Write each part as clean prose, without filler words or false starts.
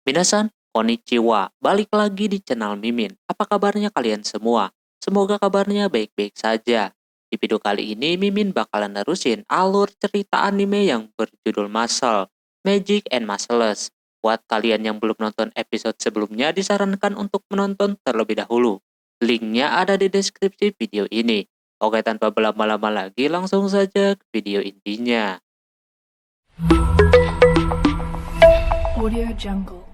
Minasan, konnichiwa. Balik lagi di channel Mimin. Apa kabarnya kalian semua? Semoga kabarnya baik-baik saja. Di video kali ini, Mimin bakalan nerusin alur cerita anime yang berjudul Muscle, Magic and Muscles. Buat kalian yang belum nonton episode sebelumnya, disarankan untuk menonton terlebih dahulu. Linknya ada di deskripsi video ini. Oke, tanpa berlama-lama lagi, langsung saja ke video intinya. Audio Jungle.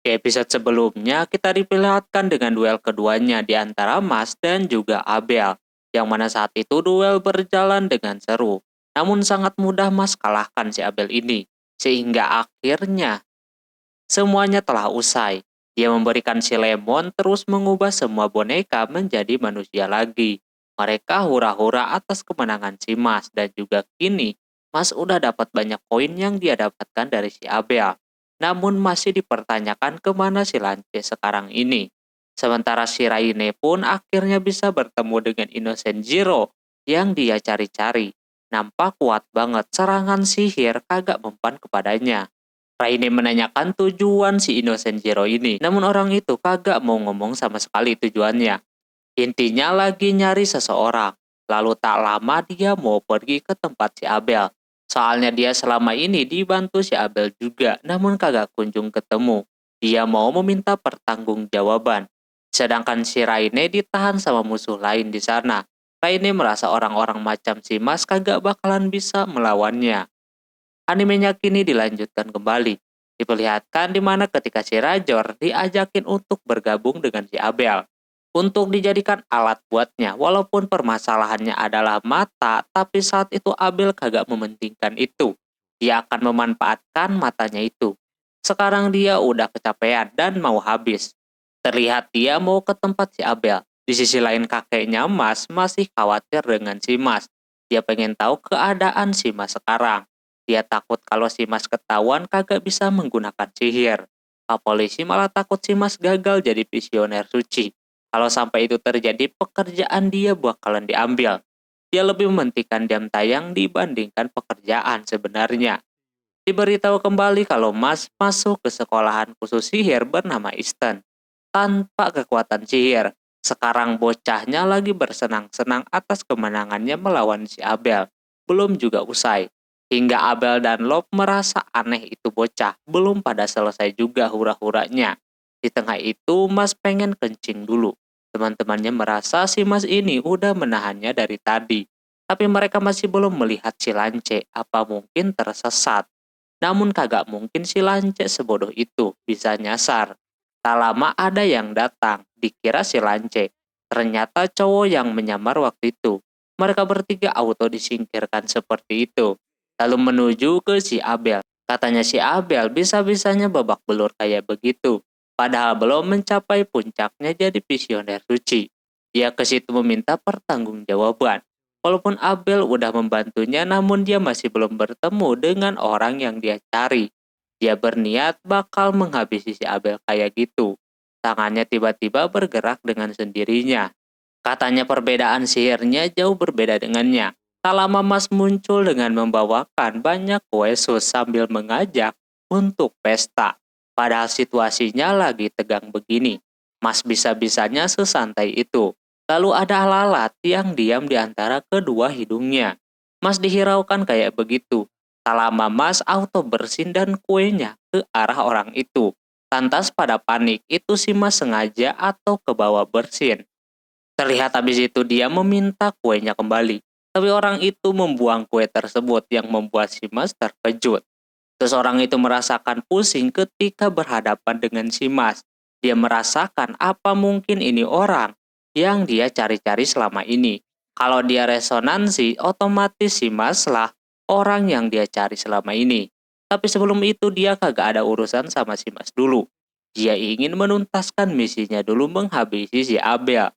Di episode sebelumnya, kita diperlihatkan dengan duel keduanya di antara Mas dan juga Abel, yang mana saat itu duel berjalan dengan seru. Namun sangat mudah Mas kalahkan si Abel ini, sehingga akhirnya semuanya telah usai. Dia memberikan si Lemon terus mengubah semua boneka menjadi manusia lagi. Mereka hura-hura atas kemenangan si Mas, dan juga kini Mas udah dapat banyak koin yang dia dapatkan dari si Abel. Namun masih dipertanyakan kemana si Lance sekarang ini. Sementara si Raine pun akhirnya bisa bertemu dengan Innocent Zero yang dia cari-cari. Nampak kuat banget, serangan sihir kagak mempan kepadanya. Raine menanyakan tujuan si Innocent Zero ini, namun orang itu kagak mau ngomong sama sekali tujuannya. Intinya lagi nyari seseorang. Lalu tak lama dia mau pergi ke tempat si Abel. Soalnya dia selama ini dibantu si Abel juga, namun kagak kunjung ketemu. Dia mau meminta pertanggungjawaban. Sedangkan si Raine ditahan sama musuh lain di sana. Raine merasa orang-orang macam si Mas kagak bakalan bisa melawannya. Animenya kini dilanjutkan kembali. Diperlihatkan di mana ketika si Rajor diajakin untuk bergabung dengan si Abel untuk dijadikan alat buatnya. Walaupun permasalahannya adalah mata, tapi saat itu Abel kagak mementingkan itu. Dia akan memanfaatkan matanya itu. Sekarang dia udah kecapean dan mau habis. Terlihat dia mau ke tempat si Abel. Di sisi lain kakeknya Mas masih khawatir dengan si Mas. Dia pengen tahu keadaan si Mas sekarang. Dia takut kalau si Mas ketahuan kagak bisa menggunakan sihir. Pak polisi malah takut si Mas gagal jadi visioner suci. Kalau sampai itu terjadi, pekerjaan dia bakalan diambil. Dia lebih mementingkan jam tayang dibandingkan pekerjaan sebenarnya. Diberitahu kembali kalau Mas masuk ke sekolahan khusus sihir bernama Easton. Tanpa kekuatan sihir, sekarang bocahnya lagi bersenang-senang atas kemenangannya melawan si Abel. Belum juga usai. Hingga Abel dan Lop merasa aneh itu bocah, belum pada selesai juga hura-huranya. Di tengah itu, Mas pengen kencing dulu. Teman-temannya merasa si Mas ini udah menahannya dari tadi. Tapi mereka masih belum melihat si Lance, apa mungkin tersesat. Namun kagak mungkin si Lance sebodoh itu bisa nyasar. Tak lama ada yang datang, dikira si Lance. Ternyata cowok yang menyamar waktu itu. Mereka bertiga auto disingkirkan seperti itu. Lalu menuju ke si Abel. Katanya si Abel bisa-bisanya babak belur kayak begitu. Padahal belum mencapai puncaknya jadi visioner suci. Dia ke situ meminta pertanggungjawaban. Walaupun Abel udah membantunya, namun dia masih belum bertemu dengan orang yang dia cari. Dia berniat bakal menghabisi si Abel kayak gitu. Tangannya tiba-tiba bergerak dengan sendirinya. Katanya perbedaan sihirnya jauh berbeda dengannya. Tak lama Mas muncul dengan membawakan banyak kue sus sambil mengajak untuk pesta. Padahal situasinya lagi tegang begini. Mas bisa-bisanya sesantai itu. Lalu ada lalat yang diam di antara kedua hidungnya. Mas dihiraukan kayak begitu. Tak lama Mas auto bersin dan kuenya ke arah orang itu. Lantas pada panik itu si Mas sengaja atau ke bawah bersin. Terlihat habis itu dia meminta kuenya kembali. Tapi orang itu membuang kue tersebut yang membuat si Mas terkejut. Terus orang itu merasakan pusing ketika berhadapan dengan si Mas. Dia merasakan apa mungkin ini orang yang dia cari-cari selama ini. Kalau dia resonansi, otomatis si Mas lah orang yang dia cari selama ini. Tapi sebelum itu dia kagak ada urusan sama si Mas dulu. Dia ingin menuntaskan misinya dulu menghabisi si Abel.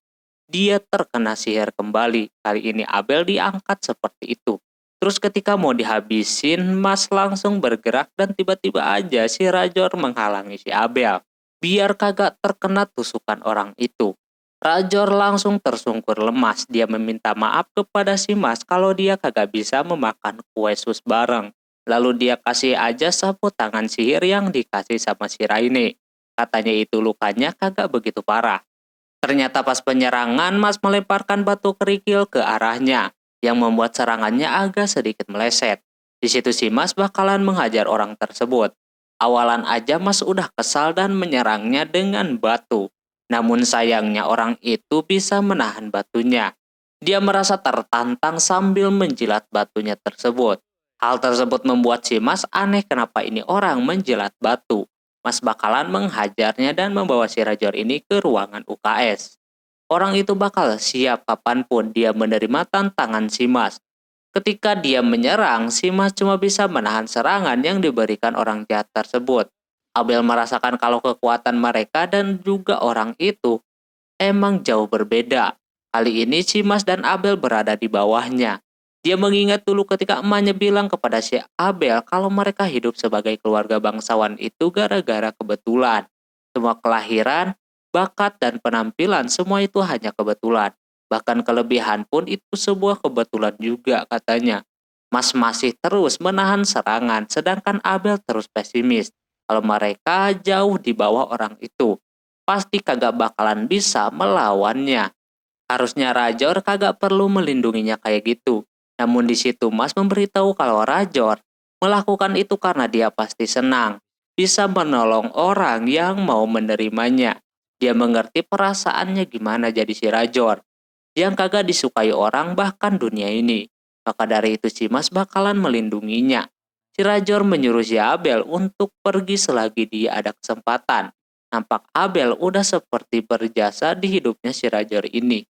Dia terkena sihir kembali. Kali ini Abel diangkat seperti itu. Terus ketika mau dihabisin, Mas langsung bergerak dan tiba-tiba aja si Rajor menghalangi si Abel. Biar kagak terkena tusukan orang itu. Rajor langsung tersungkur lemas. Dia meminta maaf kepada si Mas kalau dia kagak bisa memakan kue sus bareng. Lalu dia kasih aja sapu tangan sihir yang dikasih sama si Raine. Katanya itu lukanya kagak begitu parah. Ternyata pas penyerangan, Mas melemparkan batu kerikil ke arahnya, yang membuat serangannya agak sedikit meleset. Di situ si Mas bakalan menghajar orang tersebut. Awalan aja Mas udah kesal dan menyerangnya dengan batu. Namun sayangnya orang itu bisa menahan batunya. Dia merasa tertantang sambil menjilat batunya tersebut. Hal tersebut membuat si Mas aneh kenapa ini orang menjilat batu. Mas bakalan menghajarnya dan membawa si Rajor ini ke ruangan UKS. Orang itu bakal siap kapanpun dia menerima tantangan si Mas. Ketika dia menyerang, si Mas cuma bisa menahan serangan yang diberikan orang jahat tersebut. Abel merasakan kalau kekuatan mereka dan juga orang itu emang jauh berbeda. Kali ini si Mas dan Abel berada di bawahnya. Dia mengingat dulu ketika emaknya bilang kepada si Abel kalau mereka hidup sebagai keluarga bangsawan itu gara-gara kebetulan. Semua kelahiran, bakat, dan penampilan semua itu hanya kebetulan. Bahkan kelebihan pun itu sebuah kebetulan juga katanya. Mas masih terus menahan serangan, sedangkan Abel terus pesimis. Kalau mereka jauh di bawah orang itu, pasti kagak bakalan bisa melawannya. Harusnya Rajor kagak perlu melindunginya kayak gitu. Namun di situ Mas memberitahu kalau Rajor melakukan itu karena dia pasti senang bisa menolong orang yang mau menerimanya. Dia mengerti perasaannya gimana jadi si Rajor yang kagak disukai orang bahkan dunia ini. Maka dari itu si Mas bakalan melindunginya. Si Rajor menyuruh si Abel untuk pergi selagi dia ada kesempatan. Nampak Abel udah seperti berjasa di hidupnya si Rajor ini.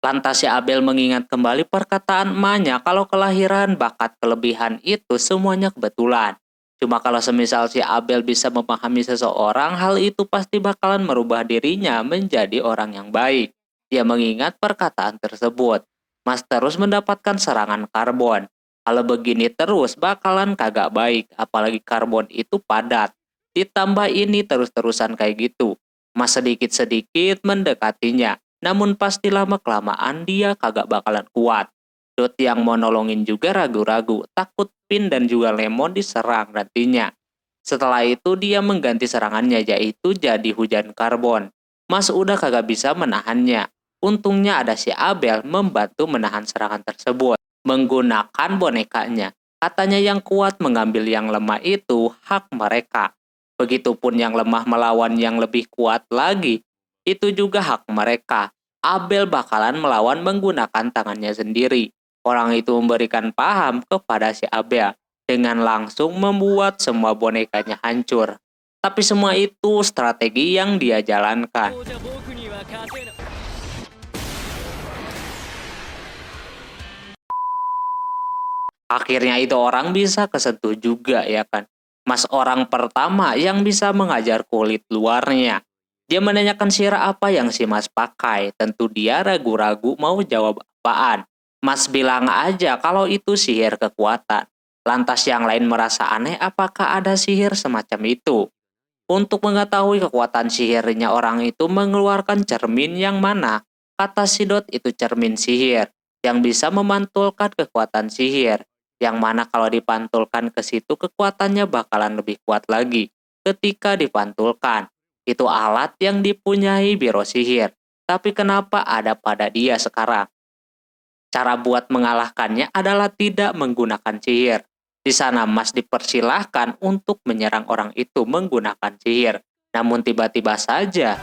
Lantas si Abel mengingat kembali perkataan emaknya kalau kelahiran, bakat, kelebihan itu semuanya kebetulan. Cuma kalau semisal si Abel bisa memahami seseorang, hal itu pasti bakalan merubah dirinya menjadi orang yang baik. Dia mengingat perkataan tersebut. Mas terus mendapatkan serangan karbon. Kalau begini terus bakalan kagak baik, apalagi karbon itu padat. Ditambah ini terus-terusan kayak gitu. Mas sedikit-sedikit mendekatinya. Namun pasti lama-kelamaan dia kagak bakalan kuat. Dot yang mau nolongin juga ragu-ragu, takut Pin dan juga Lemon diserang nantinya. Setelah itu dia mengganti serangannya yaitu jadi hujan karbon. Mas udah kagak bisa menahannya. Untungnya ada si Abel membantu menahan serangan tersebut. Menggunakan bonekanya. Katanya yang kuat mengambil yang lemah itu hak mereka. Begitupun yang lemah melawan yang lebih kuat lagi. Itu juga hak mereka. Abel bakalan melawan menggunakan tangannya sendiri. Orang itu memberikan paham kepada si Abel dengan langsung membuat semua bonekanya hancur. Tapi semua itu strategi yang dia jalankan. Akhirnya itu orang bisa kesentuh juga ya kan. Mas orang pertama yang bisa mengajar kulit luarnya. Dia menanyakan sirah apa yang si Mas pakai. Tentu dia ragu-ragu mau jawab apaan. Mas bilang aja kalau itu sihir kekuatan. Lantas yang lain merasa aneh apakah ada sihir semacam itu. Untuk mengetahui kekuatan sihirnya orang itu mengeluarkan cermin yang mana. Kata Sidot itu cermin sihir. Yang bisa memantulkan kekuatan sihir. Yang mana kalau dipantulkan ke situ kekuatannya bakalan lebih kuat lagi. Ketika dipantulkan. Itu alat yang dipunyai biro sihir. Tapi kenapa ada pada dia sekarang? Cara buat mengalahkannya adalah tidak menggunakan sihir. Di sana Mas dipersilahkan untuk menyerang orang itu menggunakan sihir. Namun tiba-tiba saja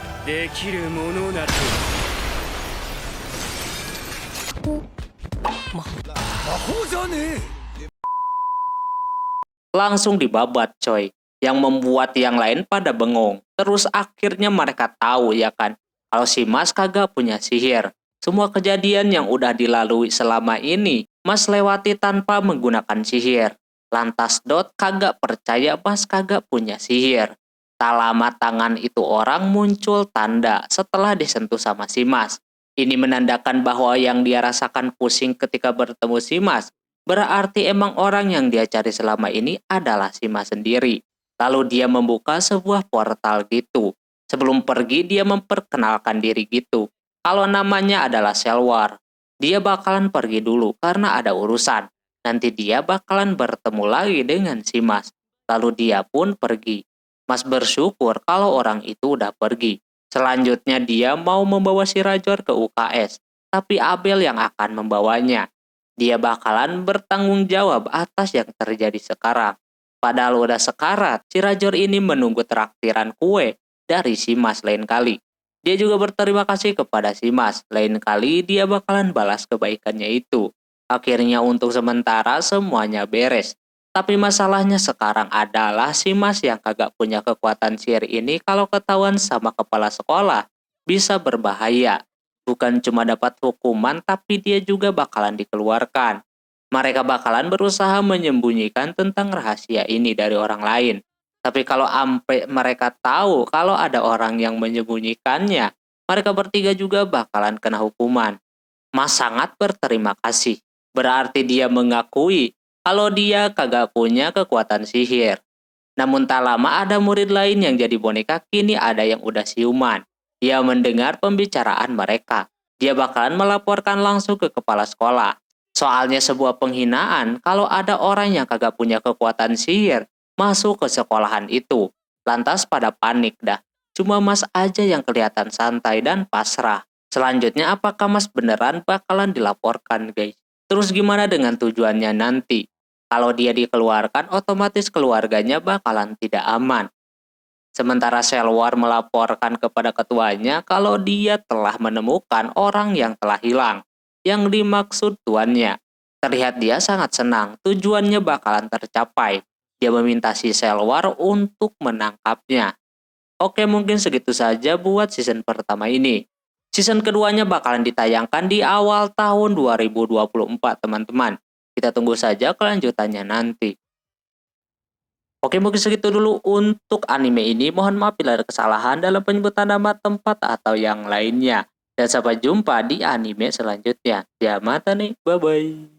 langsung dibabat coy. Yang membuat yang lain pada bengong. Terus akhirnya mereka tahu ya kan. Kalau si Mas kagak punya sihir. Semua kejadian yang udah dilalui selama ini Mas lewati tanpa menggunakan sihir. Lantas Dot kagak percaya Mas kagak punya sihir. Tak lama tangan itu orang muncul tanda setelah disentuh sama si Mas. Ini menandakan bahwa yang dia rasakan pusing ketika bertemu si Mas berarti emang orang yang dia cari selama ini adalah si Mas sendiri. Lalu dia membuka sebuah portal gitu. Sebelum pergi dia memperkenalkan diri gitu. Kalau namanya adalah Selwar. Dia bakalan pergi dulu karena ada urusan. nanti dia bakalan bertemu lagi dengan si Mas. Lalu dia pun pergi. Mas bersyukur kalau orang itu udah pergi. Selanjutnya dia mau membawa si Rajor ke UKS, tapi Abel yang akan membawanya. Dia bakalan bertanggung jawab atas yang terjadi sekarang. Padahal udah sekarat, si Rajor ini menunggu traktiran kue dari si Mas lain kali. Dia juga berterima kasih kepada si Mas. Lain kali dia bakalan balas kebaikannya itu. Akhirnya untuk sementara semuanya beres. Tapi masalahnya sekarang adalah si Mas yang kagak punya kekuatan sihir ini kalau ketahuan sama kepala sekolah bisa berbahaya. Bukan cuma dapat hukuman tapi dia juga bakalan dikeluarkan. Mereka bakalan berusaha menyembunyikan tentang rahasia ini dari orang lain. Tapi kalau ampe mereka tahu kalau ada orang yang menyembunyikannya, mereka bertiga juga bakalan kena hukuman. Mas sangat berterima kasih. Berarti dia mengakui kalau dia kagak punya kekuatan sihir. Namun tak lama ada murid lain yang jadi boneka, kini ada yang udah siuman. Dia mendengar pembicaraan mereka. Dia bakalan melaporkan langsung ke kepala sekolah. Soalnya sebuah penghinaan kalau ada orang yang kagak punya kekuatan sihir masuk ke sekolahan itu. Lantas pada panik dah. Cuma Mas aja yang kelihatan santai dan pasrah. Selanjutnya apakah Mas beneran bakalan dilaporkan guys? Terus gimana dengan tujuannya nanti? Kalau dia dikeluarkan otomatis keluarganya bakalan tidak aman. Sementara Selwar melaporkan kepada ketuanya kalau dia telah menemukan orang yang telah hilang, yang dimaksud tuannya. Terlihat dia sangat senang, tujuannya bakalan tercapai. Dia meminta si Selwar untuk menangkapnya. Oke, mungkin segitu saja buat season pertama ini. Season keduanya bakalan ditayangkan di awal tahun 2024, teman-teman. Kita tunggu saja kelanjutannya nanti. Oke, mungkin segitu dulu untuk anime ini. Mohon maaf bila ada kesalahan dalam penyebutan nama, tempat, atau yang lainnya. Dan sampai jumpa di anime selanjutnya. Ya, mata nih. Bye-bye.